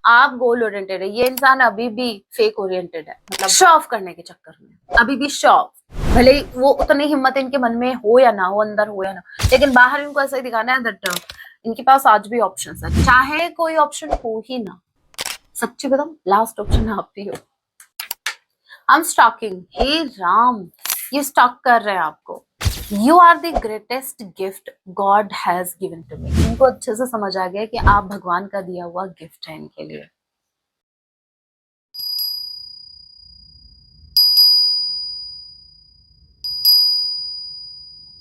आप goal oriented है, ये इंसान अभी भी फेक ओरिएंटेड है, मतलब शो ऑफ करने के चक्कर में अभी भी शो ऑफ। भले ही वो उतनी हिम्मत इनके मन में हो या ना हो, अंदर हो या ना, लेकिन बाहर इनको ऐसा ही दिखाना है दैट इनके पास आज भी ऑप्शन है, चाहे कोई ऑप्शन हो ही ना। सच्ची बताऊं, लास्ट ऑप्शन आप भी हो। आई एम स्टॉकिंग, हे राम, ये स्टॉक कर रहे हैं आपको। You are the greatest gift God has given to me. इनको अच्छे से समझ आ गया कि आप भगवान का दिया हुआ गिफ्ट है इनके लिए।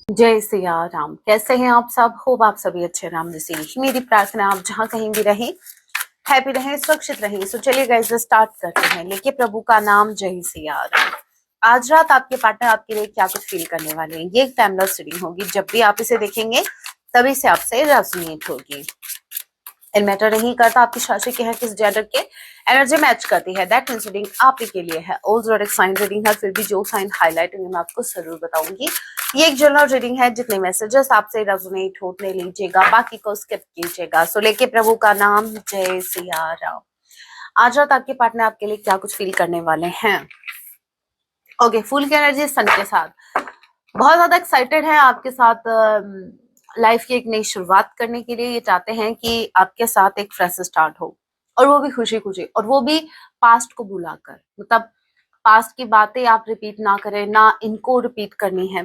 जय सिया राम। कैसे हैं आप सब? होप आप सभी अच्छे राम नसीब। मेरी प्रार्थना आप जहां कहीं भी रहें, हैप्पी रहें, सुरक्षित रहें। सो चलिए गाइस स्टार्ट करते हैं। लेके प्रभु का नाम, जय सिया राम। आज रात आपके पार्टनर आपके लिए क्या कुछ फील करने वाले हैं, ये एक टाइमलेस रीडिंग होगी। जब भी आप इसे देखेंगे तभी से आपसे रेजोनेट होगी। इन मैटर नहीं करता आपकी राशि के हैं किस जेंडर के, एनर्जी मैच करती है, दैट मींस रीडिंग आप ही के लिए है। ऑल जोडिक साइन रीडिंग है, फिर भी जो साइन हाईलाइट हुई मैं आपको जरूर बताऊंगी। ये एक जनरल रीडिंग है, जितने मैसेजेस आपसे रेजोनेट होने लीजिएगा, बाकी को स्किप कीजिएगा। सो लेके प्रभु का नाम, जय सिया राम। आज रात आपके पार्टनर आपके लिए क्या कुछ फील करने वाले हैं। ओके, फुल की एनर्जी सन के साथ बहुत ज्यादा एक्साइटेड है आपके साथ लाइफ की एक नई शुरुआत करने के लिए। ये चाहते हैं कि आपके साथ एक फ्रेश स्टार्ट हो, और वो भी खुशी खुशी, और वो भी पास्ट को भुलाकर। मतलब पास्ट की बातें आप रिपीट ना करें, ना इनको रिपीट करनी है।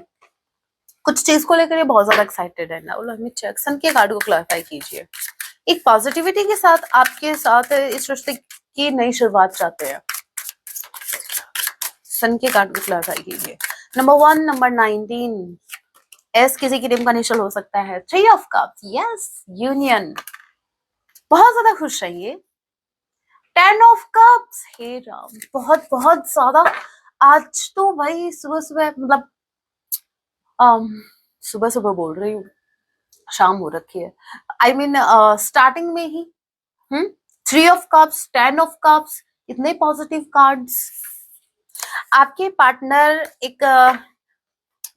कुछ चीज को लेकर ये बहुत ज्यादा एक्साइटेड है ना। चेक सन के कार्ड को क्लैरिफाई कीजिए। एक पॉजिटिविटी के साथ आपके साथ इस रिश्ते की नई शुरुआत चाहते हैं। सन के कार्ड को क्लैरिफाई कीजिए। नंबर 1, नंबर 19, एस किसी की नेम का इनिशियल हो सकता है। 3 ऑफ कप्स, यस, यूनियन, बहुत ज्यादा खुश रहिए। 10 ऑफ कप्स, हे राम, बहुत बहुत ज्यादा। आज तो भाई सुबह सुबह, मतलब सुबह सुबह बोल रही हूँ, शाम हो रखी है। आई मीन स्टार्टिंग में ही 3 ऑफ कप्स, 10 ऑफ कप्स, इतने पॉजिटिव कार्ड्स। आपके पार्टनर एक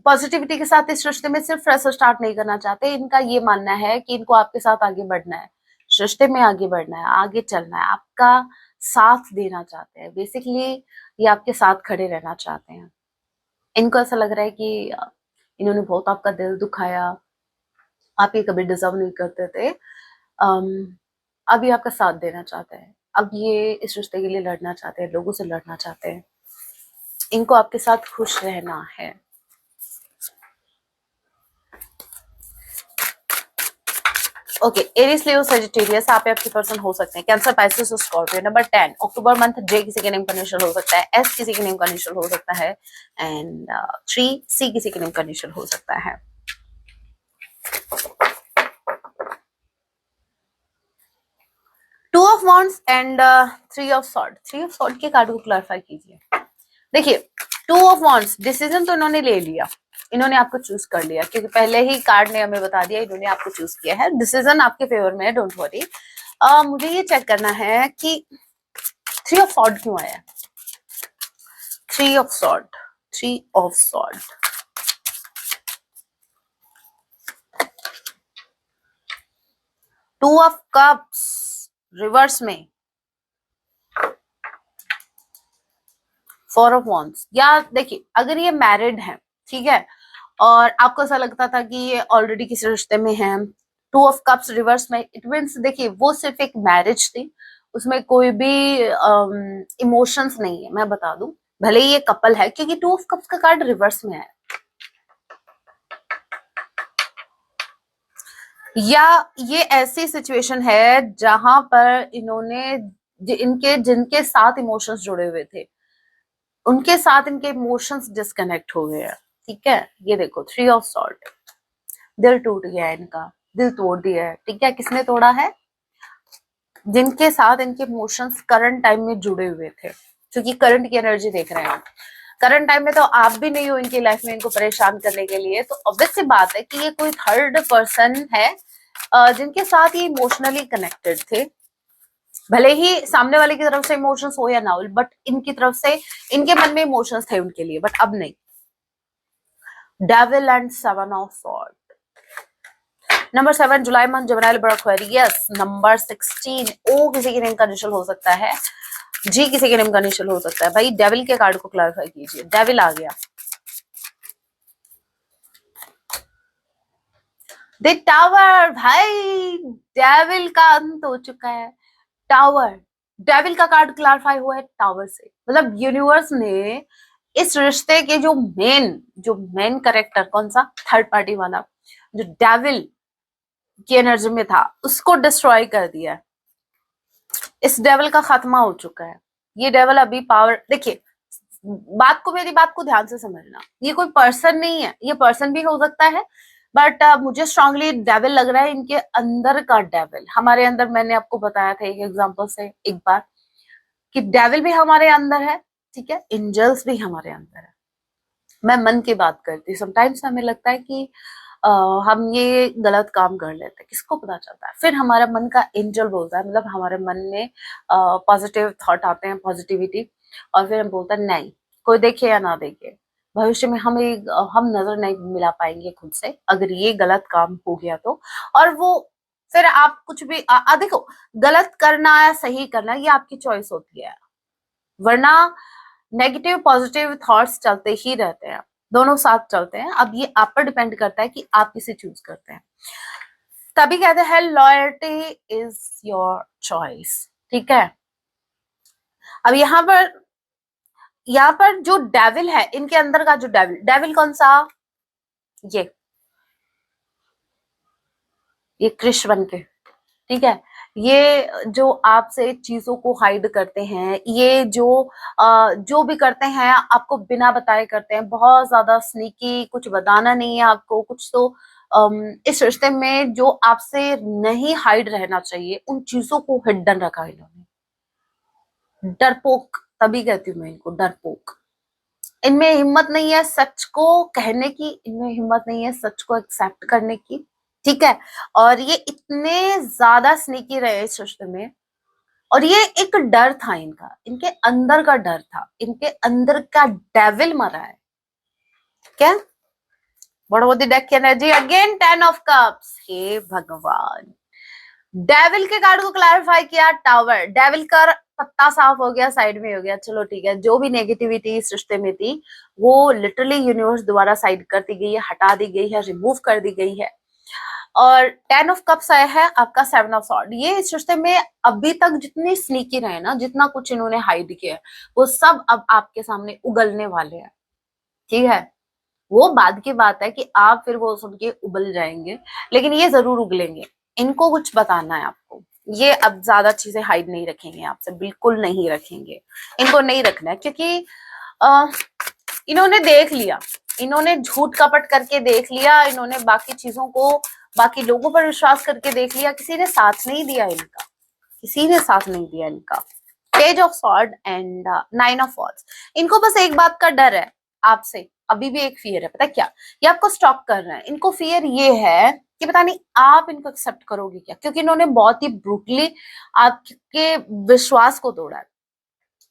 पॉजिटिविटी के साथ इस रिश्ते में सिर्फ फ्रेश स्टार्ट नहीं करना चाहते। इनका ये मानना है कि इनको आपके साथ आगे बढ़ना है, रिश्ते में आगे बढ़ना है, आगे चलना है, आपका साथ देना चाहते हैं। बेसिकली ये आपके साथ खड़े रहना चाहते हैं। इनको ऐसा लग रहा है कि इन्होंने बहुत आपका दिल दुखाया, आप ये कभी डिजर्व नहीं करते थे। अब ये आपका साथ देना चाहते हैं। अब ये इस रिश्ते के लिए लड़ना चाहते हैं, लोगों से लड़ना चाहते हैं। इनको आपके साथ खुश रहना है। ओके, एरीज, लियो, सजिटेरियस आप आपके पर्सन हो सकते हैं। कैंसर, पाइसेस और स्कॉर्पियो। नंबर 10, अक्टूबर मंथ, जे किसी के नेम का इनिशियल हो सकता है, एस किसी के नेम का इनिशियल हो सकता है, एंड 3, सी किसी के नेम का इनिशियल हो सकता है। To of wands and 3 of sword. 3 of sword के कार्ड को क्लैरिफाई कीजिए। देखिए, 2 ऑफ वॉन्ड्स, डिसीजन तो इन्होंने ले लिया, इन्होंने आपको चूज कर लिया, क्योंकि पहले ही कार्ड ने हमें बता दिया इन्होंने आपको चूज किया है। डिसीजन आपके फेवर में है, डोंट वरी। मुझे ये चेक करना है कि 3 ऑफ सॉर्ड क्यों आया। 3 of sword, 3 of sword, 2 of cups reverse में, 4 ऑफ वॉन्ड्स। या देखिए, अगर ये मैरिड है, ठीक है, और आपको ऐसा लगता था कि ये ऑलरेडी किसी रिश्ते में है, 2 ऑफ कप्स रिवर्स में, इट मीन्स देखिए वो सिर्फ एक मैरिज थी, उसमें कोई भी इमोशंस नहीं है। मैं बता दूं, भले ही ये कपल है, क्योंकि 2 ऑफ कप्स का कार्ड रिवर्स में है। या ये ऐसी सिचुएशन है जहां पर इन्होंने जिनके साथ इमोशंस जुड़े हुए थे, उनके साथ इनके इमोशंस डिस्कनेक्ट हो गए हैं। ठीक है, ये देखो 3 ऑफ सॉर्ड, दिल टूट गया है इनका, दिल तोड़ दिया है। ठीक है, किसने तोड़ा है? जिनके साथ इनके इमोशंस करंट टाइम में जुड़े हुए थे, क्योंकि करंट की एनर्जी देख रहे हैं। करंट टाइम में तो आप भी नहीं हो इनकी लाइफ में इनको परेशान करने के लिए, तो ऑब्वियस सी बात है कि ये कोई थर्ड पर्सन है जिनके साथ ये इमोशनली कनेक्टेड थे। भले ही सामने वाले की तरफ से इमोशंस हो या ना हो, बट इनकी तरफ से, इनके मन में इमोशंस थे उनके लिए, बट अब नहीं। Devil and 7 of sword, number 7 July month Gemini Libra Aquarius. Number 16 ओ किसी के नेम का इनिशियल हो सकता है, जी किसी के नेम का इनिशियल हो सकता है। भाई डेविल के कार्ड को क्लैरिफाई कीजिए। डेविल आ गया। द टावर, भाई डेविल का अंत हो चुका है। टावर, डेविल का कार्ड क्लैरिफाई हुआ है टावर से। मतलब यूनिवर्स ने इस रिश्ते के जो मेन कैरेक्टर, कौन सा, थर्ड पार्टी वाला, जो डेविल की एनर्जी में था, उसको डिस्ट्रॉय कर दिया। इस डेविल का खात्मा हो चुका है। ये डेविल अभी पावर, देखिए मेरी बात को ध्यान से समझना, ये कोई पर्सन नहीं है, ये पर्सन भी हो सकता है, बट मुझे स्ट्रांगली डेविल लग रहा है इनके अंदर का डेविल। हमारे अंदर, मैंने आपको बताया था एक एग्जांपल से एक बार कि डेविल भी हमारे अंदर है, ठीक है, एंजल्स भी हमारे अंदर है। मैं मन की बात करती हूँ। समटाइम्स हमें लगता है कि हम ये गलत काम कर लेते हैं, किसको पता चलता है। फिर हमारा मन का एंजल बोलता है, मतलब हमारे मन में पॉजिटिव थॉट आते हैं, पॉजिटिविटी, और फिर हम बोलते हैं नहीं, कोई देखे या ना देखे, भविष्य में हम नजर नहीं मिला पाएंगे खुद से अगर ये गलत काम हो गया तो। और वो फिर आप कुछ भी देखो, गलत करना या सही करना ये आपकी चॉइस होती है, वरना नेगेटिव पॉजिटिव थॉट्स चलते ही रहते हैं, दोनों साथ चलते हैं। अब ये आप पर डिपेंड करता है कि आप किसे चूज करते हैं। तभी कहते हैं लॉयल्टी इज योर चॉइस, ठीक है। अब यहाँ पर जो डेविल है, इनके अंदर का जो डेविल कौन सा, ये कृष्ण बन के, ठीक है, ये जो आपसे चीजों को हाइड करते हैं, ये जो भी करते हैं आपको बिना बताए करते हैं, बहुत ज्यादा स्नीकी, कुछ बताना नहीं है आपको कुछ तो। इस रिश्ते में जो आपसे नहीं हाइड रहना चाहिए, उन चीजों को हिडन रखा इन्होंने। डरपोक, तभी कहती हूँ मैं इनको डरपोक। इनमें हिम्मत नहीं है सच को कहने की, इनमें हिम्मत नहीं है सच को एक्सेप्ट करने की, ठीक है। और ये इतने ज्यादा स्नीकी रहे इस रिश्ते में, और ये एक डर था इनका, इनके अंदर का डर था, इनके अंदर का डेविल मरा है क्या। बड़ोदी डेक की एनर्जी अगेन 10 ऑफ कप्स। हे भगवान, डेविल के कार्ड को क्लैरिफाई किया टावर। डेविल का पत्ता साफ हो गया, साइड में हो गया, चलो ठीक है। जो भी नेगेटिविटी इस रिश्ते में थी वो लिटरली यूनिवर्स द्वारा साइड कर दी गई है, हटा दी गई है, रिमूव कर दी गई है। और 10 ऑफ कप्स आया है आपका 7 ऑफ सॉर्ड। ये इस रिश्ते में अभी तक जितनी स्नीकी रहे ना, जितना कुछ इन्होंने हाइड किया, वो सब अब आपके सामने उगलने वाले हैं, ठीक है। वो बाद की बात है कि आप फिर वो सुन के उबल जाएंगे, लेकिन ये जरूर उगलेंगे। इनको कुछ बताना है आपको, ये अब ज्यादा चीजें हाइड नहीं रखेंगे आपसे, बिल्कुल नहीं रखेंगे, इनको नहीं रखना है, क्योंकि इन्होंने देख लिया, इन्होंने झूठ कपट करके देख लिया, इन्होंने बाकी चीजों को, बाकी लोगों पर विश्वास करके देख लिया, किसी ने साथ नहीं दिया इनका, किसी ने साथ नहीं दिया इनका। Page of sword and 9 of wands. इनको बस एक बात का डर है आपसे, अभी भी एक फियर है, पता है क्या, ये आपको स्टॉप कर रहे हैं। इनको फियर ये है कि पता नहीं आप इनको एक्सेप्ट करोगे क्या, क्योंकि इन्होंने बहुत ही ब्रूटली आपके विश्वास को तोड़ा है,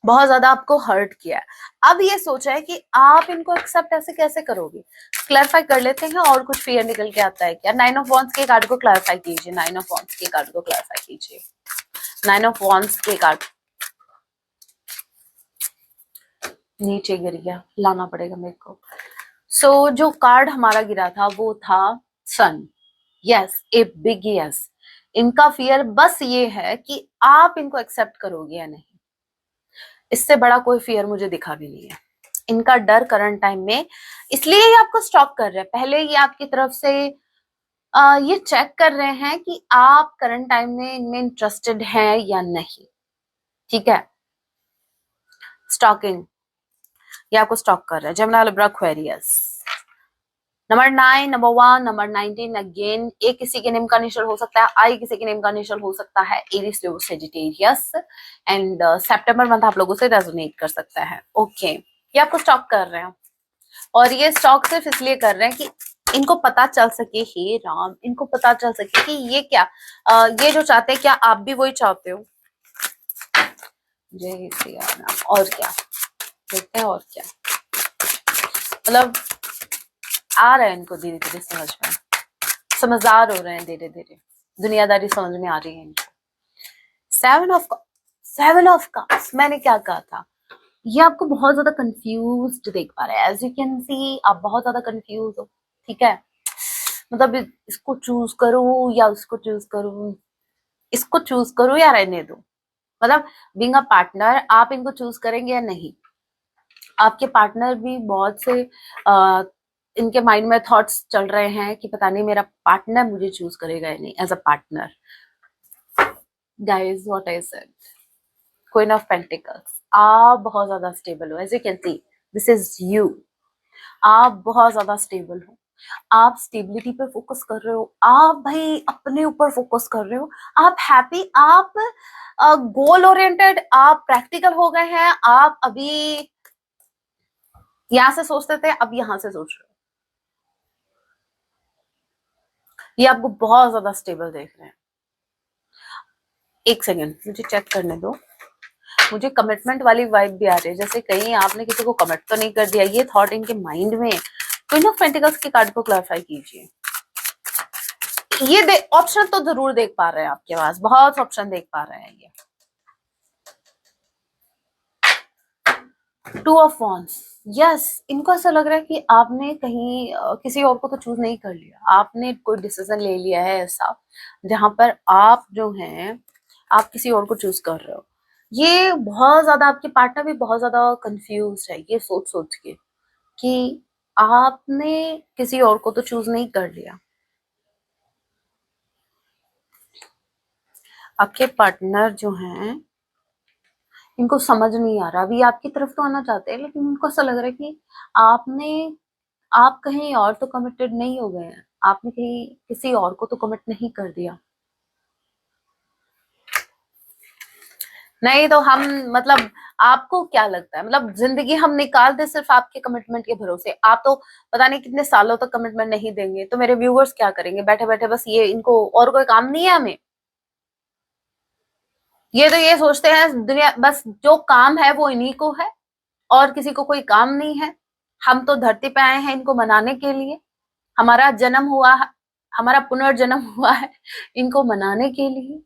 बहुत ज्यादा आपको हर्ट किया है। अब ये सोचा है कि आप इनको एक्सेप्ट ऐसे कैसे करोगे। क्लैरिफाई कर लेते हैं और कुछ फियर निकल के आता है क्या। 9 ऑफ वॉन्ड्स के कार्ड को क्लैरिफाई कीजिए, 9 ऑफ वॉन्ड्स के कार्ड को क्लैरिफाई कीजिए, 9 ऑफ वॉन्ड्स के कार्ड नीचे गिर गया, लाना पड़ेगा मेरे को। सो जो कार्ड हमारा गिरा था वो था सन। Yes, a big yes. इनका फियर बस ये है कि आप इनको एक्सेप्ट करोगे या नहीं, इससे बड़ा कोई फियर मुझे दिखा भी नहीं है। इनका डर करंट टाइम में, इसलिए ये आपको स्टॉप कर रहे हैं। पहले ये आपकी तरफ से ये चेक कर रहे हैं कि आप करंट टाइम में इनमें इंटरेस्टेड हैं या नहीं, ठीक है। स्टॉकिंग, ये आपको स्टॉक कर रहा है। Gemini Libra Aquarius. Number 9, number 1, number 19 again a किसी के नेम का इनिशियल हो सकता है, आई किसी के नेम का इनिशियल हो सकता है, Aries Leo Sagittarius, and September month आप लोगों से रेजोनेट कर सकता है। ओके, ये आपको स्टॉक कर रहे हैं, और ये स्टॉक सिर्फ इसलिए कर रहे हैं कि इनको पता चल सके, हे राम, इनको पता चल सके कि ये क्या, ये जो चाहते हैं क्या आप भी वही चाहते हो। जय सिया राम। और क्या देखते हैं, और क्या मतलब आ रहा है इनको धीरे धीरे समझ में। समझदार हो रहे हैं धीरे धीरे, दुनियादारी समझ में आ रही है इनको। सेवन ऑफ कप्स, मैंने क्या कहा था, ये आपको बहुत ज्यादा कंफ्यूज्ड देख पा रहे हैं। एज यू कैन सी आप बहुत ज्यादा कंफ्यूज हो, ठीक है। मतलब इसको चूज करूं या उसको चूज करूं, इसको चूज करूं या रहने दूं। मतलब बीइंग अ पार्टनर आप इनको चूज करेंगे या नहीं। आपके पार्टनर भी बहुत से इनके माइंड में थॉट्स चल रहे हैं कि पता नहीं मेरा पार्टनर मुझे चूज करेगा या नहीं as a partner. Guys what I said, queen of pentacles, आप बहुत ज्यादा स्टेबल हो। As you can see this is you, आप बहुत ज्यादा स्टेबल हो। आप स्टेबिलिटी पे फोकस कर रहे हो, आप भाई अपने ऊपर फोकस कर रहे हो, आप हैप्पी, आप गोल ओरिएंटेड, आप प्रैक्टिकल हो गए हैं। आप अभी यहां से सोचते थे, अब यहां से सोच रहे हो। ये आपको बहुत ज्यादा स्टेबल देख रहे हैं। एक सेकेंड मुझे चेक करने दो, मुझे कमिटमेंट वाली वाइब भी आ रही है, जैसे कहीं आपने किसी को कमिट तो नहीं कर दिया। ये थॉट इनके माइंड में। क्वीन ऑफ पेंटिकल्स के कार्ड को क्लैरिफाई कीजिए। ये ऑप्शन तो जरूर देख पा रहे हैं, आपके पास बहुत ऑप्शन देख पा रहे हैं। ये टू ऑफ वॉन्ड्स, यस, इनको ऐसा लग रहा है कि आपने कहीं किसी और को तो चूज नहीं कर लिया, आपने कोई डिसीजन ले लिया है ऐसा जहां पर आप जो हैं आप किसी और को चूज कर रहे हो। ये बहुत ज्यादा, आपके पार्टनर भी बहुत ज्यादा कंफ्यूज है ये सोच सोच के कि आपने किसी और को तो चूज नहीं कर लिया। आपके पार्टनर जो हैं इनको समझ नहीं आ रहा, अभी आपकी तरफ तो आना चाहते हैं लेकिन उनको ऐसा लग रहा है कि आपने आप कहीं और तो कमिटेड नहीं हो गए हैं, आपने कहीं किसी और को तो कमिट नहीं कर दिया। नहीं तो हम, मतलब आपको क्या लगता है, मतलब जिंदगी हम निकाल दे सिर्फ आपके कमिटमेंट के भरोसे? आप तो पता नहीं कितने सालों तक कमिटमेंट नहीं देंगे, तो मेरे व्यूअर्स क्या करेंगे बैठे बैठे? बस ये, इनको और कोई काम नहीं है हमें? ये तो ये सोचते हैं दुनिया, बस जो काम है वो इन्हीं को है और किसी को कोई काम नहीं है। हम तो धरती पे आए हैं इनको मनाने के लिए, हमारा जन्म हुआ, हमारा पुनर्जन्म हुआ है इनको मनाने के लिए।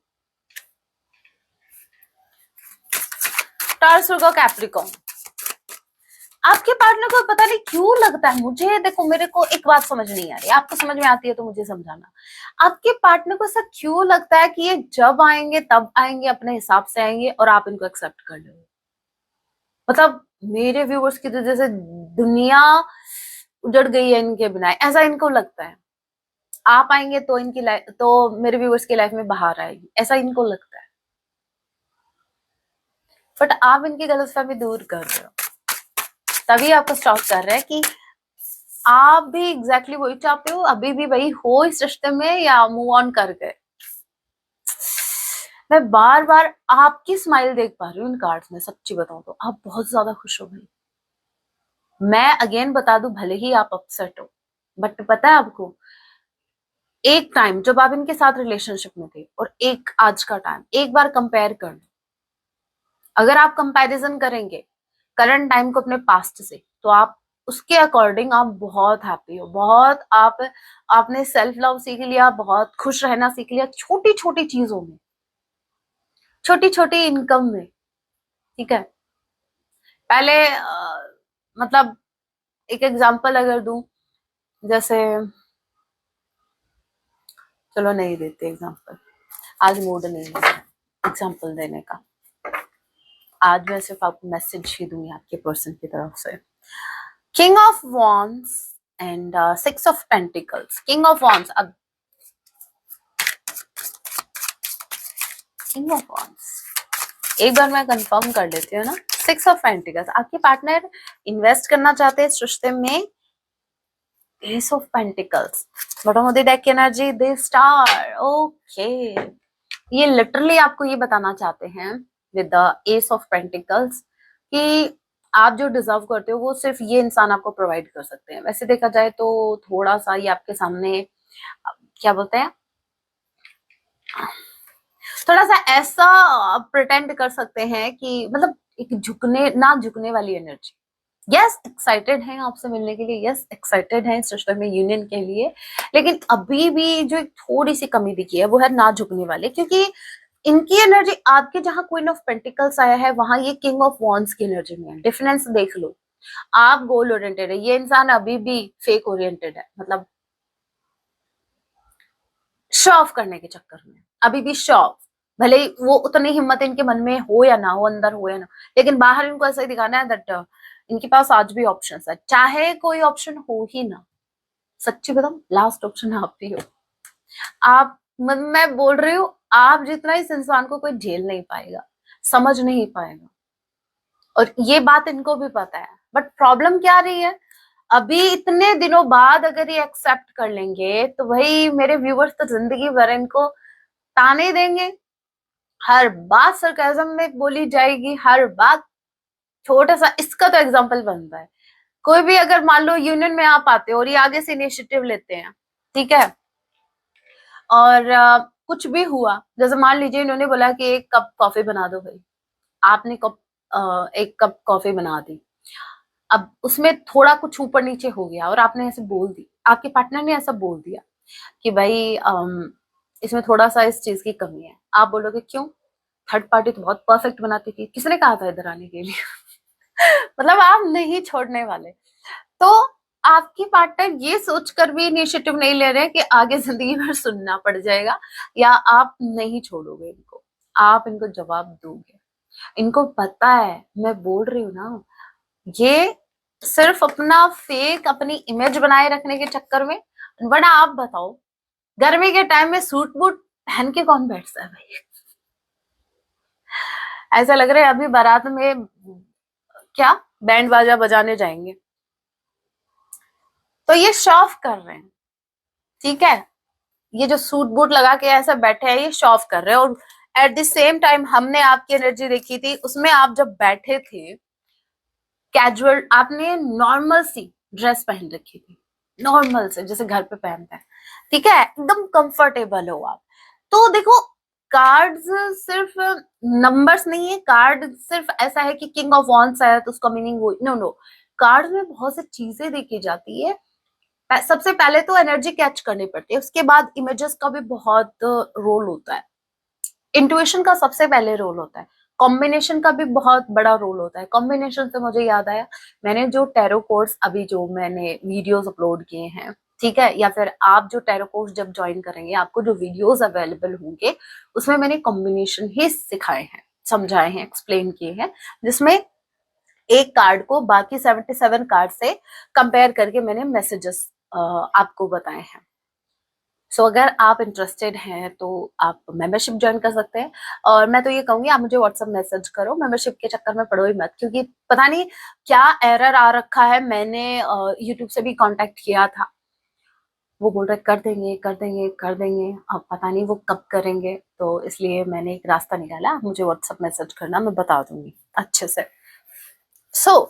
टॉरस वर्गो कैप्रिकॉर्न, आपके पार्टनर को पता नहीं क्यों लगता है, मुझे देखो, मेरे को एक बात समझ नहीं आ रही, आपको समझ में आती है तो मुझे समझाना। आपके पार्टनर को ऐसा क्यों लगता है कि ये जब आएंगे तब आएंगे, अपने हिसाब से आएंगे और आप इनको एक्सेप्ट कर लो? मतलब मेरे व्यूअर्स की तो जैसे दुनिया उजड़ गई है इनके बिना, ऐसा इनको लगता है। आप आएंगे तो इनकी लाइफ, तो मेरे व्यूअर्स की लाइफ में बाहर आएगी, ऐसा इनको लगता है। बट आप इनकी गलतफहमी दूर कर रहे हो, तभी आपको स्टॉप कर रहे हैं कि आप भी एग्जैक्टली वही चाहते हो, अभी भी वही हो इस रिश्ते में या मूव ऑन कर गए। मैं बार बार आपकी स्माइल देख पा रही हूँ इन कार्ड्स में, सच्ची बताऊं तो आप बहुत ज्यादा खुश हो भाई। मैं अगेन बता दूं, भले ही आप अपसेट हो, बट पता है आपको, एक टाइम जब आप इनके साथ रिलेशनशिप में थे और एक आज का टाइम, एक बार कंपेयर कर लो। अगर आप कंपैरिजन करेंगे करंट टाइम को अपने पास्ट से, तो आप उसके अकॉर्डिंग आप बहुत हैप्पी हो, बहुत आपने सेल्फ लव सीख लिया, बहुत खुश रहना सीख लिया, छोटी छोटी चीजों में, छोटी छोटी इनकम में, ठीक है। पहले मतलब एक एग्जांपल अगर दूं, जैसे, चलो नहीं देते एग्जांपल, आज मूड नहीं है एग्जांपल देने का, आज मैं सिर्फ आपको मैसेज ही दूंगी आपके पर्सन की तरफ से। King of wands and six of pentacles. King of wands, अब किंग ऑफ वॉन्ड्स एक बार मैं कंफर्म कर लेती हूँ ना। सिक्स ऑफ पेंटिकल्स, आपके पार्टनर इन्वेस्ट करना चाहते हैं इस रिश्ते में। S of pentacles, bottom of the deck energy, the star. Okay, ये लिटरली आपको ये बताना चाहते हैं with the S of pentacles कि आप जो डिजर्व करते हो वो सिर्फ ये इंसान आपको प्रोवाइड कर सकते हैं। वैसे देखा जाए तो थोड़ा सा ये आपके सामने, क्या बोलते हैं, थोड़ा सा ऐसा प्रिटेंड कर सकते हैं कि मतलब एक झुकने ना झुकने वाली एनर्जी, यस एक्साइटेड हैं आपसे मिलने के लिए, यस एक्साइटेड हैं इस रिश्ते में यूनियन के लिए, लेकिन अभी भी जो एक थोड़ी सी कमी दिखी है वो है ना झुकने वाले, क्योंकि इनकी एनर्जी आपके जहां क्वीन ऑफ पेंटिकल्स आया है वहां ये किंग ऑफ वॉन्ड्स की एनर्जी में है। डिफरेंस देख लो, आप गोल ओरिएंटेड है, ये इंसान अभी भी फेक ओरिएंटेड है, मतलब शो ऑफ करने के चक्कर में अभी भी शो ऑफ। भले ही वो उतनी हिम्मत इनके मन में हो या ना हो, अंदर हो या ना, लेकिन बाहर इनको ऐसा ही दिखाना है दैट इनके पास आज भी ऑप्शन है, चाहे कोई ऑप्शन हो ही ना। सच्ची बताऊं, लास्ट ऑप्शन आप ही हो। आप मैं बोल रही हूँ, आप जितना इस इंसान को कोई झेल नहीं पाएगा, समझ नहीं पाएगा, और ये बात इनको भी पता है। बट प्रॉब्लम क्या रही है, अभी इतने दिनों बाद अगर ये एक्सेप्ट कर लेंगे तो भाई मेरे व्यूवर्स तो जिंदगी भर इनको ताने देंगे, हर बात सरकाज़म में बोली जाएगी, हर बात। छोटा सा इसका तो एग्जांपल बनता है, कोई भी अगर मान लो यूनियन में आप आते हो और ये आगे से इनिशिएटिव लेते हैं, ठीक है, और कुछ भी हुआ, जैसे मान लीजिए इन्होंने बोला कि एक कप कॉफी बना दो भाई, आपने एक कप कॉफी बना दी, अब उसमें थोड़ा कुछ ऊपर नीचे हो गया और आपने ऐसे बोल दी, आपके पार्टनर ने ऐसा बोल दिया कि भाई इसमें थोड़ा सा इस चीज की कमी है, आप बोलोगे क्यों, थर्ड पार्टी तो बहुत परफेक्ट बनाती थी, किसने कहा था इधर आने के लिए? मतलब आप नहीं छोड़ने वाले। तो आपकी पार्टनर ये सोचकर भी इनिशिएटिव नहीं ले रहे हैं कि आगे जिंदगी भर सुनना पड़ जाएगा, या आप नहीं छोड़ोगे इनको, आप इनको जवाब दोगे। इनको पता है, मैं बोल रही हूँ ना, ये सिर्फ अपना फेक अपनी इमेज बनाए रखने के चक्कर में। वरना आप बताओ, गर्मी के टाइम में सूट बूट पहन के कौन बैठता है भाई? ऐसा लग रहा है अभी बारात में क्या बैंड बाजा बजाने जाएंगे। तो ये शॉफ कर रहे हैं, ठीक है, ये जो सूट बूट लगा के ऐसा बैठे हैं ये शॉफ कर रहे हैं, और एट द सेम टाइम हमने आपकी एनर्जी देखी थी, उसमें आप जब बैठे थे कैजुअल, आपने नॉर्मल सी ड्रेस पहन रखी थी, नॉर्मल से जैसे घर पे पहनते हैं, ठीक है, एकदम कंफर्टेबल हो आप। तो देखो, कार्ड्स सिर्फ नंबर्स नहीं है, कार्ड सिर्फ ऐसा है कि किंग ऑफ वॉन्ड्स है तो उसका मीनिंग वो, नो नो, कार्ड में बहुत सी चीजें देखी जाती है। सबसे पहले तो एनर्जी कैच करनी पड़ती है, उसके बाद इमेजेस का भी बहुत रोल होता है, इंट्यूशन का सबसे पहले रोल होता है, कॉम्बिनेशन का भी बहुत बड़ा रोल होता है। कॉम्बिनेशन से मुझे याद आया, मैंने जो टैरो कोर्स अभी जो मैंने वीडियोस अपलोड किए हैं, ठीक है, या फिर आप जो टैरो कोर्स जब ज्वाइन करेंगे आपको जो वीडियोस अवेलेबल होंगे उसमें मैंने कॉम्बिनेशन ही सिखाए हैं, समझाए हैं, एक्सप्लेन किए हैं, जिसमें एक कार्ड को बाकी 77 कार्ड से कंपेयर करके मैंने मैसेजेस आपको बताए हैं। सो अगर आप इंटरेस्टेड हैं तो आप मेंबरशिप ज्वाइन कर सकते हैं, और मैं तो ये कहूंगी आप मुझे व्हाट्सएप मैसेज करो, मेंबरशिप के चक्कर में पड़ो ही मत, क्योंकि पता नहीं क्या एरर आ रखा है। मैंने यूट्यूब से भी कांटेक्ट किया था, वो बोल रहे कर देंगे कर देंगे कर देंगे, अब पता नहीं वो कब करेंगे, तो इसलिए मैंने एक रास्ता निकाला, आप मुझे व्हाट्सएप मैसेज करना, मैं बता दूंगी अच्छे से। सो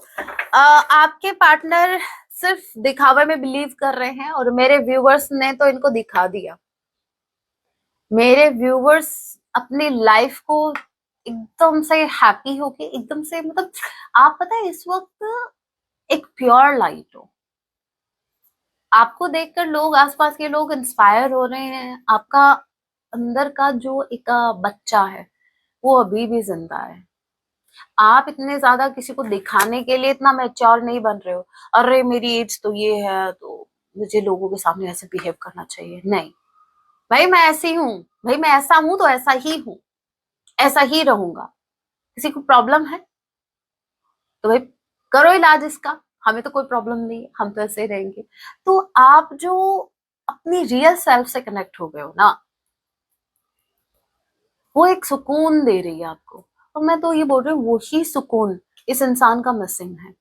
आपके पार्टनर सिर्फ दिखावे में बिलीव कर रहे हैं, और मेरे व्यूवर्स ने तो इनको दिखा दिया। मेरे व्यूवर्स अपनी लाइफ को एकदम से हैप्पी होके, एकदम से, मतलब आप पता है इस वक्त एक प्योर लाइट हो, आपको देखकर लोग, आसपास के लोग इंस्पायर हो रहे हैं, आपका अंदर का जो एक बच्चा है वो अभी भी जिंदा है। आप इतने ज्यादा किसी को दिखाने के लिए इतना मैच्योर नहीं बन रहे हो, अरे मेरी एज तो ये है तो मुझे लोगों के सामने ऐसे बिहेव करना चाहिए, नहीं भाई, मैं ऐसी हूँ, भाई मैं ऐसा हूं तो ऐसा ही हूँ, ऐसा ही रहूंगा। किसी को प्रॉब्लम है तो भाई करो इलाज इसका, हमें तो कोई प्रॉब्लम नहीं है, हम तो ऐसे ही रहेंगे। तो आप जो अपनी रियल सेल्फ से कनेक्ट हो गए हो ना, वो एक सुकून दे रही है आपको, और मैं तो ये बोल रही हूँ वही सुकून इस इंसान का मिसिंग है,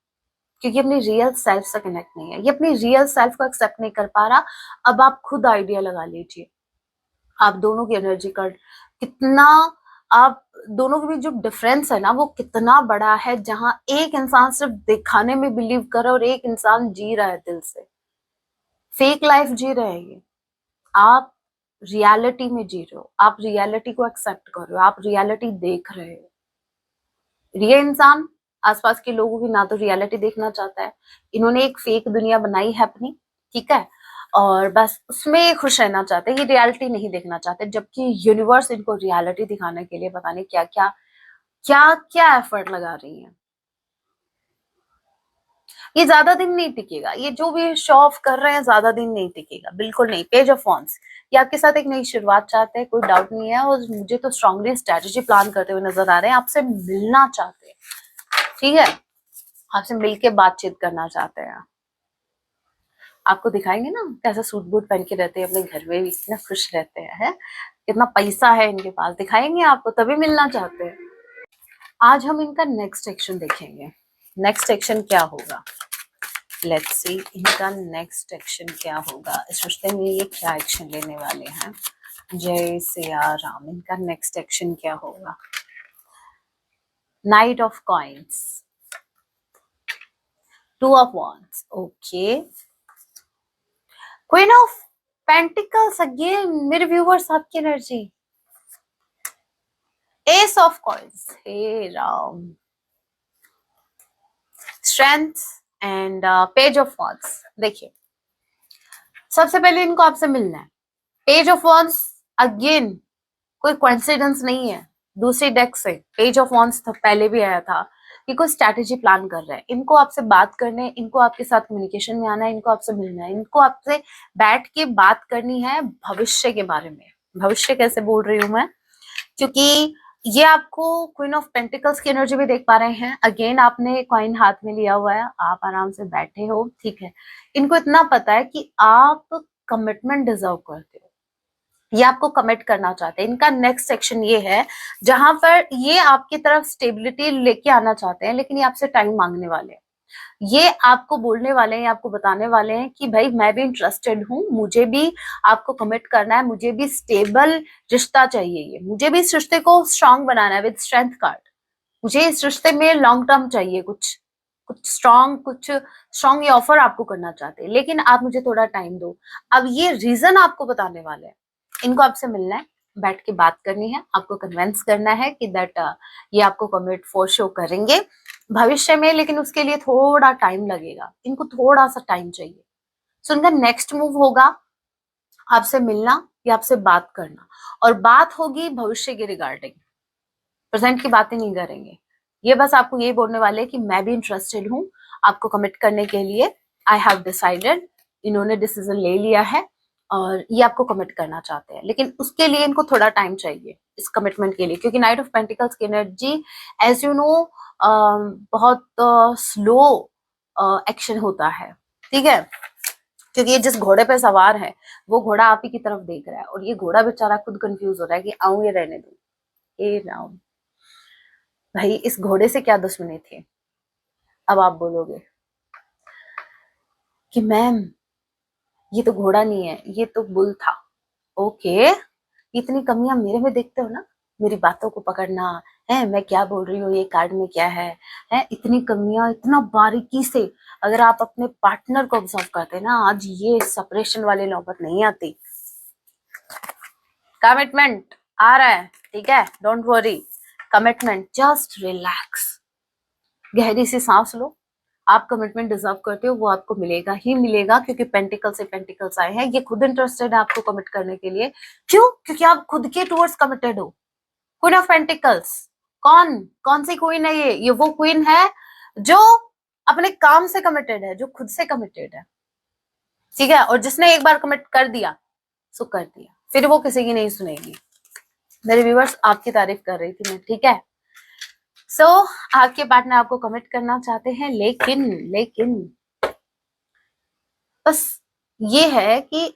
क्योंकि अपनी रियल सेल्फ से कनेक्ट नहीं है, ये अपनी रियल सेल्फ को एक्सेप्ट नहीं कर पा रहा। अब आप खुद आइडिया लगा लीजिए, आप दोनों की एनर्जी का कितना, आप दोनों के बीच जो डिफरेंस है ना वो कितना बड़ा है, जहां एक इंसान सिर्फ दिखाने में बिलीव कर रहा है और एक इंसान जी रहा है दिल से, फेक लाइफ जी रहे हैं ये। आप रियलिटी में जी रहे हो, आप रियलिटी को एक्सेप्ट कर रहे हो, आप रियलिटी देख रहे हो। ये इंसान आसपास के लोगों की ना तो रियलिटी देखना चाहता है, इन्होंने एक फेक दुनिया बनाई है अपनी, ठीक है, और बस उसमें खुश रहना चाहते हैं, ये रियलिटी नहीं देखना चाहते, जबकि यूनिवर्स इनको रियलिटी दिखाने के लिए पता नहीं क्या क्या क्या क्या एफर्ट लगा रही है। ये ज्यादा दिन नहीं टिकेगा, ये जो भी शो ऑफ कर रहे हैं ज्यादा दिन नहीं टिकेगा, बिल्कुल नहीं। पेज ऑफ वॉन्ड्स, ये आपके साथ एक नई शुरुआत चाहते हैं, कोई डाउट नहीं है, और मुझे तो स्ट्रांगली स्ट्रेटेजी प्लान करते हुए नजर आ रहे हैं, आपसे मिलना चाहते हैं, ठीक है, आपसे मिलके बातचीत करना चाहते हैं। आपको दिखाएंगे ना कैसा सूट बूट पहन के रहते हैं अपने घर में भी, कितना खुश रहते हैं, है? कितना पैसा है इनके पास, दिखाएंगे आपको, तभी मिलना चाहते हैं। आज हम इनका नेक्स्ट एक्शन देखेंगे। नेक्स्ट एक्शन क्या होगा, लेट्स सी इनका नेक्स्ट एक्शन क्या होगा, इस रिश्ते में ये क्या एक्शन लेने वाले हैं। जय सिया राम, इनका नेक्स्ट एक्शन क्या होगा। Knight of coins, two of wands, okay, queen of pentacles, again मेरे व्यूवर्स आपकी एनर्जी, एस ऑफ कॉइन्स, हे Ram, strength and page of wands. देखिए सबसे पहले इनको आपसे मिलना है। पेज ऑफ वॉन्ड्स अगेन कोई कोइंसिडेंस नहीं है, दूसरी डेक से पेज ऑफ वॉन्ड्स पहले भी आया था, कि कोई स्ट्रैटेजी प्लान कर रहा है, इनको आपसे बात करने, इनको आपके साथ कम्युनिकेशन में आना है, इनको आपसे मिलना है, इनको आपसे बैठ के बात करनी है भविष्य के बारे में। भविष्य कैसे बोल रही हूं मैं, क्योंकि ये आपको क्वीन ऑफ पेंटिकल्स की एनर्जी भी देख पा रहे हैं। अगेन आपने कॉइन हाथ में लिया हुआ है, आप आराम से बैठे हो, ठीक है, इनको इतना पता है कि आप कमिटमेंट डिजर्व करते हो, ये आपको कमिट करना चाहते हैं। इनका नेक्स्ट सेक्शन ये है जहां पर ये आपकी तरफ स्टेबिलिटी लेके आना चाहते हैं, लेकिन ये आपसे टाइम मांगने वाले हैं। ये आपको बोलने वाले हैं, आपको बताने वाले हैं कि भाई मैं भी इंटरेस्टेड हूँ, मुझे भी आपको कमिट करना है, मुझे भी स्टेबल रिश्ता चाहिए, ये मुझे भी इस रिश्ते को स्ट्रांग बनाना है विद स्ट्रेंथ कार्ड, मुझे इस रिश्ते में लॉन्ग टर्म चाहिए, कुछ कुछ स्ट्रांग ये ऑफर आपको करना चाहते हैं, लेकिन आप मुझे थोड़ा टाइम दो। अब ये रीजन आपको बताने वाले हैं, इनको आपसे मिलना है, बैठ के बात करनी है, आपको कन्विंस करना है कि दैट ये आपको कमिट फॉर शो करेंगे भविष्य में, लेकिन उसके लिए थोड़ा टाइम लगेगा, इनको थोड़ा सा टाइम चाहिए। सो इनका नेक्स्ट मूव होगा आपसे मिलना या आपसे बात करना, और बात होगी भविष्य के रिगार्डिंग, प्रेजेंट की बातें नहीं करेंगे। ये बस आपको ये बोलने वाले हैं कि मैं भी इंटरेस्टेड हूँ आपको कमिट करने के लिए, आई हैव डिसाइडेड, इन्होंने डिसीजन ले लिया है और ये आपको कमिट करना चाहते हैं, लेकिन उसके लिए इनको थोड़ा टाइम चाहिए इस कमिटमेंट के लिए, क्योंकि नाइट ऑफ पेंटिकल्स की एनर्जी एज यू नो बहुत स्लो एक्शन होता है, ठीक है, क्योंकि ये जिस घोड़े पे सवार है वो घोड़ा आप ही की तरफ देख रहा है, और ये घोड़ा बेचारा खुद कंफ्यूज हो रहा है कि आऊं या रहने दूं। ए राम, भाई इस घोड़े से क्या दुश्मनी थी। अब आप बोलोगे कि मैम ये तो घोड़ा नहीं है, ये तो बुल था। ओके, इतनी कमियां मेरे में देखते हो ना, मेरी बातों को पकड़ना है, मैं क्या बोल रही हूँ, ये कार्ड में क्या है इतनी कमियां, इतना बारीकी से अगर आप अपने पार्टनर को ऑब्जर्व करते ना, आज ये सेपरेशन वाली नौबत नहीं आती। कमिटमेंट आ रहा है, ठीक है, don't worry, commitment, just relax, गहरी सी सांस लो, आप कमिटमेंट डिजर्व करते हो, वो आपको मिलेगा ही मिलेगा, क्योंकि पेंटिकल से पेंटिकल्स आए हैं, ये खुद इंटरेस्टेड है आपको कमिट करने के लिए। क्यों? क्योंकि आप खुद के टूवर्ड्स कमिटेड हो। क्वीन ऑफ पेंटिकल्स, कौन कौन सी क्वीन है ये वो क्वीन है जो अपने काम से कमिटेड है, जो खुद से कमिटेड है, ठीक है, और जिसने एक बार कमिट कर दिया सो कर दिया, फिर वो किसी की नहीं सुनेगी। मेरे व्यूअर्स आपकी तारीफ कर रही थी मैं, ठीक है। सो आपके पार्टनर आपको कमिट करना चाहते हैं, लेकिन लेकिन बस ये है कि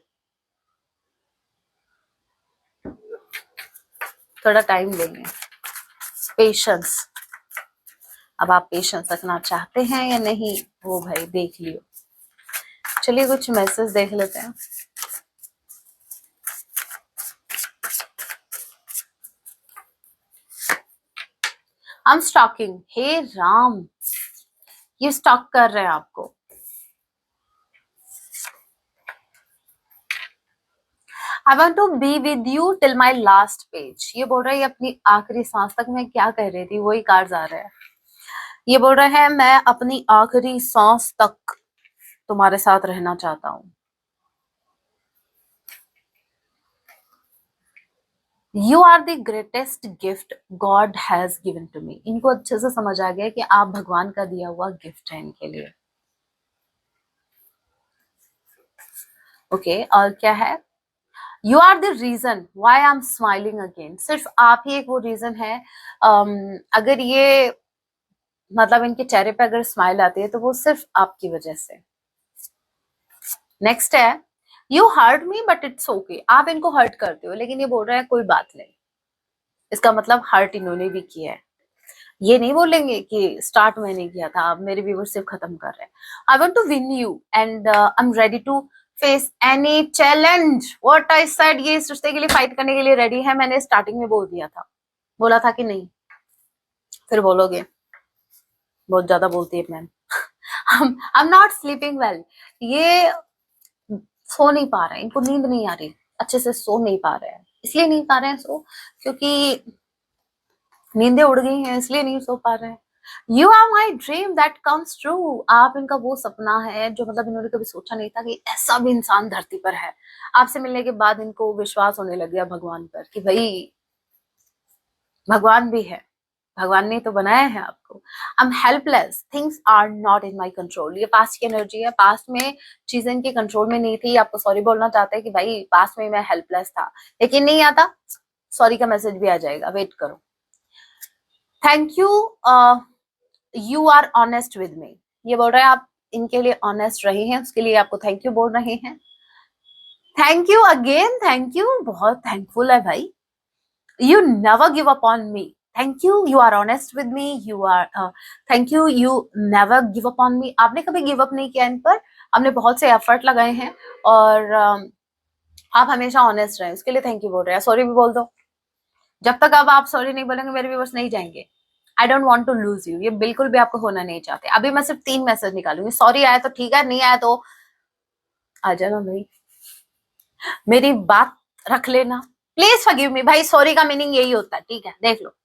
थोड़ा टाइम लेंगे, पेशेंस। अब आप पेशेंस रखना चाहते हैं या नहीं वो भाई देख लियो। चलिए कुछ मैसेज देख लेते हैं। आई एम स्टॉकिंग, हे राम, ये स्टॉक कर रहे हैं आपको। I want to be with you till my last page, ये बोल रहा है अपनी आखिरी सांस तक मैं क्या कह रही थी, वही कार्ड्स आ रहे हैं। ये बोल रहे हैं मैं अपनी आखिरी सांस तक तुम्हारे साथ रहना चाहता हूँ। You are the greatest gift God has given to me. इनको अच्छे से समझ आ गया कि आप भगवान का दिया हुआ गिफ्ट है इनके लिए। ओके, और क्या है? You are the reason why I am smiling again. सिर्फ आप ही एक वो रीजन है। अगर ये मतलब इनके चेहरे पे अगर स्माइल आती है तो वो सिर्फ आपकी वजह से। नेक्स्ट है, you hurt me but it's okay. आप इनको हर्ट करते हो लेकिन ये बोल रहे हैं कोई बात नहीं। इसका मतलब हर्ट इन्होंने भी किया है। ये नहीं बोलेंगे कि स्टार्ट मैंने किया था, आप मेरे व्यूअरशिप खत्म कर रहे हैं। I want to win you and I am ready to face any challenge. What I said, ये इस रिश्ते के लिए फाइट करने के लिए रेडी है। मैंने स्टार्टिंग में बोल दिया था, बोला था कि नहीं, फिर बोलोगे बहुत ज्यादा बोलती है ma'am. I am not sleeping well. ये सो नहीं पा रहे हैं, इनको नींद नहीं आ रही, अच्छे से सो नहीं पा रहे हैं। इसलिए नहीं पा रहे हैं सो क्योंकि नींदें उड़ गई हैं, इसलिए नहीं सो पा रहे हैं। You are my dream that comes true. आप इनका वो सपना है जो मतलब इन्होंने कभी सोचा नहीं था कि ऐसा भी इंसान धरती पर है। आपसे मिलने के बाद इनको विश्वास होने लग गया भगवान पर कि भाई भगवान भी है, भगवान ने तो बनाया है आपको। I am helpless, things are not in my control. ये पास्ट की एनर्जी है, पास्ट में चीजें इनके कंट्रोल में नहीं थी। आपको सॉरी बोलना चाहते हैं कि भाई पास्ट में मैं हेल्पलेस था, लेकिन नहीं आता। सॉरी का मैसेज भी आ जाएगा, वेट करो। Thank you, you are honest with me. ये बोल रहे हैं आप इनके लिए ऑनेस्ट रहे हैं, उसके लिए आपको थैंक यू बोल रहे हैं। Thank you again, thank you, बहुत थैंकफुल है भाई। You never give up on me. Thank you, you are honest with me. You are thank you, you never give up on me. आपने कभी give up नहीं किया इन पर, आपने बहुत से एफर्ट लगाए हैं और आप हमेशा ऑनेस्ट रहे, उसके लिए थैंक यू बोल रहे हैं। सॉरी भी बोल दो, जब तक अब आप सॉरी नहीं बोलेंगे मेरे व्यूअर्स नहीं जाएंगे। I don't want to lose you, ये बिल्कुल भी आपको होना नहीं चाहते। अभी मैं सिर्फ 3 मैसेज निकालूंगी। सॉरी आया तो ठीक है, नहीं आया तो आ जाना भाई, मेरी बात रख लेना। प्लीज फॉरगिव मी भाई, सॉरी का मीनिंग यही होता है, ठीक है, देख लो।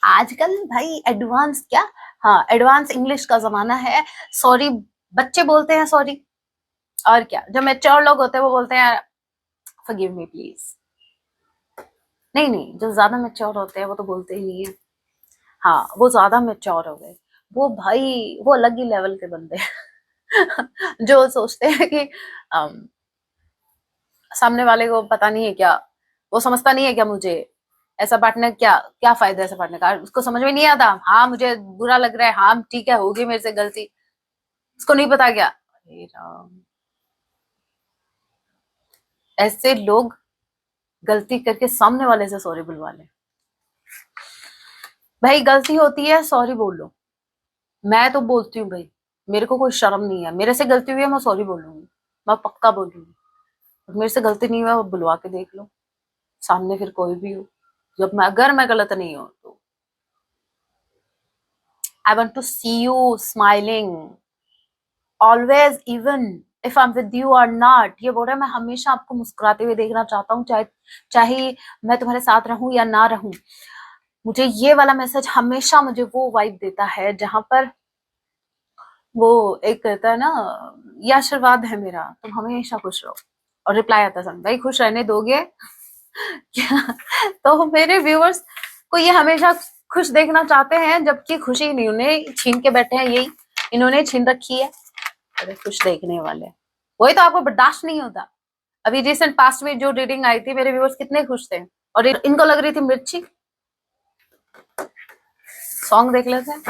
आजकल भाई एडवांस क्या, हाँ एडवांस इंग्लिश का जमाना है। सॉरी बच्चे बोलते हैं सॉरी, और क्या जो मैच्योर लोग होते हैं वो बोलते हैं फॉरगिव मी प्लीज। नहीं नहीं, जो ज्यादा मैच्योर होते हैं वो तो बोलते ही नहीं है। हाँ वो ज्यादा मैच्योर हो गए, वो भाई वो अलग ही लेवल के बंदे हैं। जो सोचते हैं कि सामने वाले को पता नहीं है क्या, वो समझता नहीं है क्या मुझे ऐसा बांटने, क्या क्या फायदा है ऐसा बांटने का। उसको समझ में नहीं आता, हाँ मुझे बुरा लग रहा है, हाँ ठीक है होगी मेरे से गलती, उसको नहीं पता क्या। अरे राम, ऐसे लोग गलती करके सामने वाले से सॉरी बुलवा ले। भाई गलती होती है सॉरी बोलो, मैं तो बोलती हूँ भाई, मेरे को कोई शर्म नहीं है। मेरे से गलती हुई है मैं सॉरी बोलूंगी, मैं पक्का बोलूंगी। मेरे से गलती नहीं हुआ वो बुलवा के देख लो, सामने फिर कोई भी हो, जब मैं अगर मैं गलत नहीं हूं तो। I want to see you smiling always even if I am with you और नॉट। ये बोल रहा है मैं हमेशा आपको मुस्कुराते हुए देखना चाहता हूँ, चाहे चाहे मैं तुम्हारे साथ रहूं या ना रहूं। मुझे ये वाला मैसेज हमेशा मुझे वो वाइब देता है जहां पर वो एक कहता है ना, ये आशीर्वाद है मेरा, तुम हमेशा खुश रहो। और रिप्लाई आता है भाई खुश रहने दोगे क्या? तो मेरे व्यूअर्स को ये हमेशा खुश देखना चाहते हैं, जबकि खुशी इन्होंने छीन के बैठे हैं, यही इन्होंने छीन रखी है। अरे खुश देखने वाले, वही तो आपको बर्दाश्त नहीं होता। अभी रिसेंट पास्ट में जो रीडिंग आई थी मेरे व्यूअर्स कितने खुश थे, और इनको लग रही थी मिर्ची। सॉन्ग देख लेते हैं।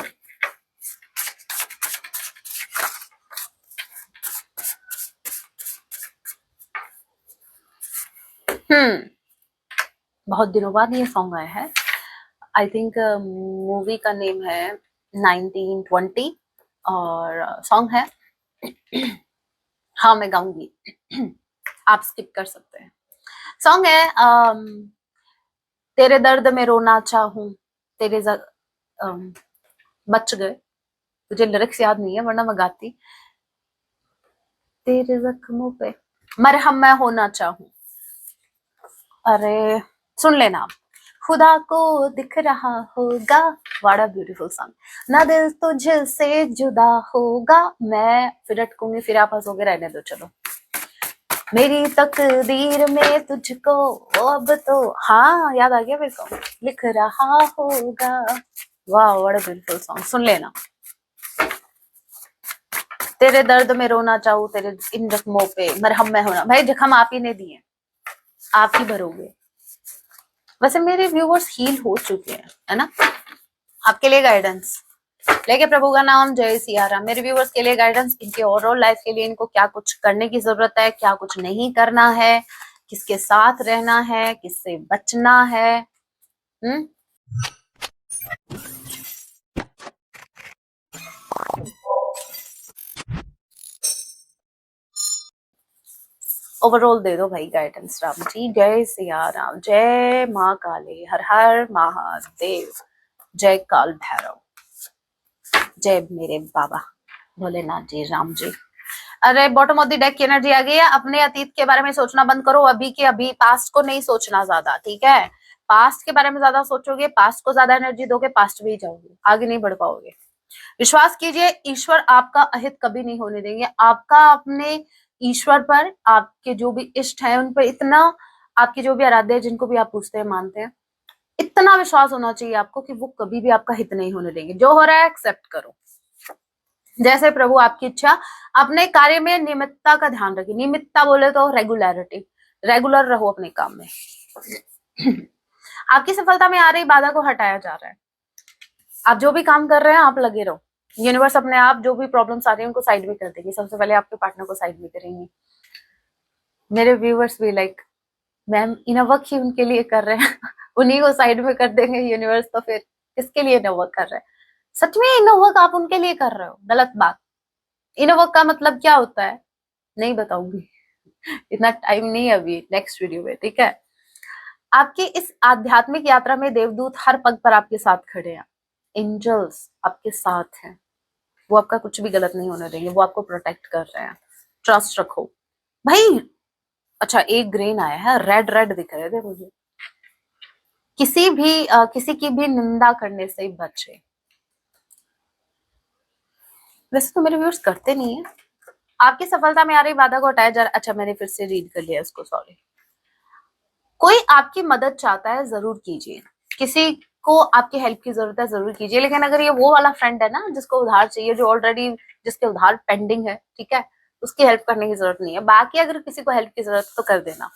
बहुत दिनों बाद ये सॉन्ग आया है। आई थिंक मूवी का नेम है 1920 और सॉन्ग है हाँ मैं गाऊंगी, आप स्किप कर सकते हैं। सॉन्ग है तेरे दर्द में रोना चाहूं, तेरे बच गए, मुझे लिरिक्स याद नहीं है वरना मैं गाती। तेरे जख्मों पे मरहम मैं होना चाहूं। अरे सुन लेना आप। खुदा को दिख रहा होगा। What a beautiful song. ना दिल तुझसे जुदा होगा, मैं फिर अटकूंगी फिर आप हंसोगे, रहने दो चलो। मेरी तकदीर में तुझको अब तो, हाँ याद आ गया मेरे को, लिख रहा होगा। वाह व्हाट अ ब्यूटीफुल सॉन्ग, सुन लेना। तेरे दर्द में रोना चाहूं, तेरे इन जख्मों पे मरहम में होना। भाई जख्म आप ही ने दिए, आप ही भरोगे। वैसे मेरे व्यूवर्स हील हो चुके हैं, है ना। आपके लिए गाइडेंस लेके प्रभु का नाम, जय सिया राम। मेरे व्यूवर्स के लिए गाइडेंस, इनके ओवरऑल लाइफ के लिए इनको क्या कुछ करने की जरूरत है, क्या कुछ नहीं करना है, किसके साथ रहना है, किससे बचना है। ओवरऑल दे दो भाई गाइडेंस। राम जी जय सिया राम, जय माँ काली, हर हर महादेव, जय काल भैरव, जय मेरे बाबा भोलेनाथ जी, राम जी। अरे बॉटम ऑफ द डेक की एनर्जी आ गई है। अपने अतीत के बारे में सोचना बंद करो, अभी के अभी, पास्ट को नहीं सोचना ज्यादा, ठीक है। पास्ट के बारे में ज्यादा सोचोगे, पास्ट को ज्यादा एनर्जी दोगे, पास्ट में ही जाओगे, आगे नहीं बढ़ पाओगे। विश्वास कीजिए, ईश्वर आपका अहित कभी नहीं होने देंगे। आपका अपने ईश्वर पर, आपके जो भी इष्ट है उन पर इतना, आपके जो भी आराध्य जिनको भी आप पूछते हैं मानते हैं, इतना विश्वास होना चाहिए आपको कि वो कभी भी आपका हित नहीं होने देंगे। जो हो रहा है एक्सेप्ट करो, जैसे प्रभु आपकी इच्छा। अपने कार्य में नियमितता का ध्यान रखिए। नियमितता बोले तो रेगुलरिटी, रेगुलर रहो अपने काम में। आपकी सफलता में आ रही बाधा को हटाया जा रहा है। आप जो भी काम कर रहे हैं आप लगे रहो, यूनिवर्स अपने आप जो भी प्रॉब्लम्स आ रही है उनको साइड में कर देगी। सबसे पहले आपके पार्टनर को साइड में करेंगी। मेरे व्यूवर्स भी लाइक मैम इनर वर्क ही उनके लिए कर रहे हैं उन्हीं को साइड में कर देंगे यूनिवर्स, तो फिर किसके लिए इनर वर्क कर रहे हैं। सच में इनर वर्क आप उनके लिए कर रहे हो, गलत बात। इनर वर्क का मतलब क्या होता है नहीं बताऊंगी इतना टाइम नहीं है अभी, नेक्स्ट वीडियो में, ठीक है। आपकी इस आध्यात्मिक यात्रा में देवदूत हर पग पर आपके साथ खड़े हैं। एंजल्स आपके साथ हैं, वो आपका कुछ भी गलत नहीं होने देंगे, वो आपको प्रोटेक्ट कर रहे हैं। ट्रस्ट रखो भाई। अच्छा एक ग्रेन आया है, रेड रेड दिख रहे थे मुझे। किसी की भी निंदा करने से बचे। वैसे तो मेरे व्यूअर्स करते नहीं है। आपकी सफलता में आ रही बाधा को हटाया जा रहा। अच्छा मैंने फिर से रीड कर लिया इसको, सॉरी। कोई आपकी मदद चाहता है, जरूर कीजिए। किसी को आपकी हेल्प की जरूरत है, जरूर कीजिए। लेकिन अगर ये वो वाला फ्रेंड है ना जिसको उधार चाहिए, जो ऑलरेडी जिसके उधार पेंडिंग है, ठीक है, उसकी हेल्प करने की जरूरत नहीं है। बाकी अगर किसी को हेल्प की जरूरत है तो कर देना।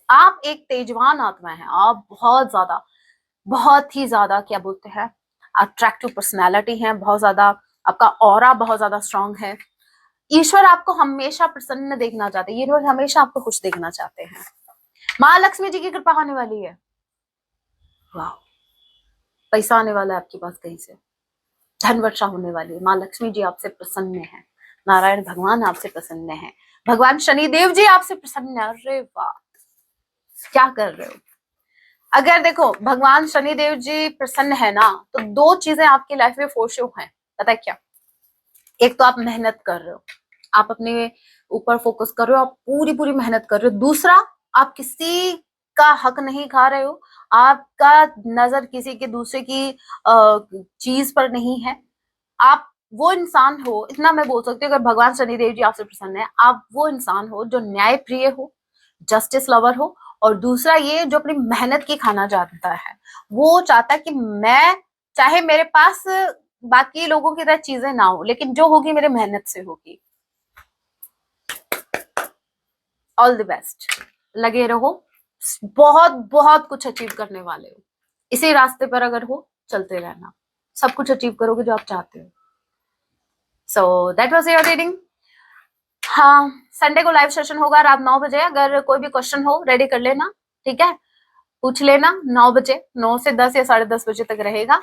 आप एक तेजवान आत्मा है, आप बहुत ही ज्यादा क्या बोलते हैं, अट्रैक्टिव पर्सनैलिटी है, बहुत ज्यादा आपका ऑरा बहुत ज्यादा स्ट्रांग है। ईश्वर आपको हमेशा प्रसन्न देखना चाहते हैं, यूनिवर्स हमेशा आपको खुश देखना चाहते हैं। माँ लक्ष्मी जी की कृपा होने वाली है। वाह, पैसा आने वाला है आपके पास कहीं से, धन वर्षा होने वाली है। माँ लक्ष्मी जी आपसे प्रसन्न है, नारायण भगवान आपसे प्रसन्न है, भगवान शनिदेव जी आपसे प्रसन्न है। अरे वाह, क्या कर रहे हो। अगर देखो भगवान शनिदेव जी प्रसन्न है ना, तो दो चीजें आपकी लाइफ में फोर श्योर हैं। पता है क्या? एक तो आप मेहनत कर रहे हो, आप अपने ऊपर फोकस कर रहे हो, आप पूरी पूरी मेहनत कर रहे हो। दूसरा, आप किसी का हक नहीं खा रहे हो, आपका नजर किसी के दूसरे की चीज पर नहीं है। आप वो इंसान हो, इतना मैं बोल सकती हूँ, अगर भगवान शनिदेव जी आपसे प्रसन्न है, आप वो इंसान हो जो न्याय प्रिय हो, जस्टिस लवर हो। और दूसरा ये जो अपनी मेहनत की खाना जानता है, वो चाहता है कि मैं, चाहे मेरे पास बाकी लोगों की तरह चीजें ना हो, लेकिन जो होगी मेरे मेहनत से होगी। ऑल द बेस्ट, लगे रहो, बहुत बहुत कुछ अचीव करने वाले हो। इसी रास्ते पर अगर हो, चलते रहना, सब कुछ अचीव करोगे जो आप चाहते हो। So that was your reading. हाँ, संडे को लाइव सेशन होगा रात 9 बजे। अगर कोई भी क्वेश्चन हो रेडी कर लेना, ठीक है, पूछ लेना। 9 बजे, 9 से 10 या 10:30 बजे तक रहेगा।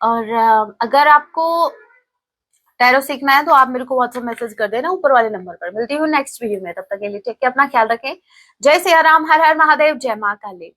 और अगर आपको टैरो सीखना है तो आप मेरे को व्हाट्सएप मैसेज कर देना ऊपर वाले नंबर पर। मिलती हूँ नेक्स्ट वीडियो में, तब तक के लिए टेक केयर, अपना ख्याल रखें। जय सिया राम, हर हर महादेव, जय माँ काली।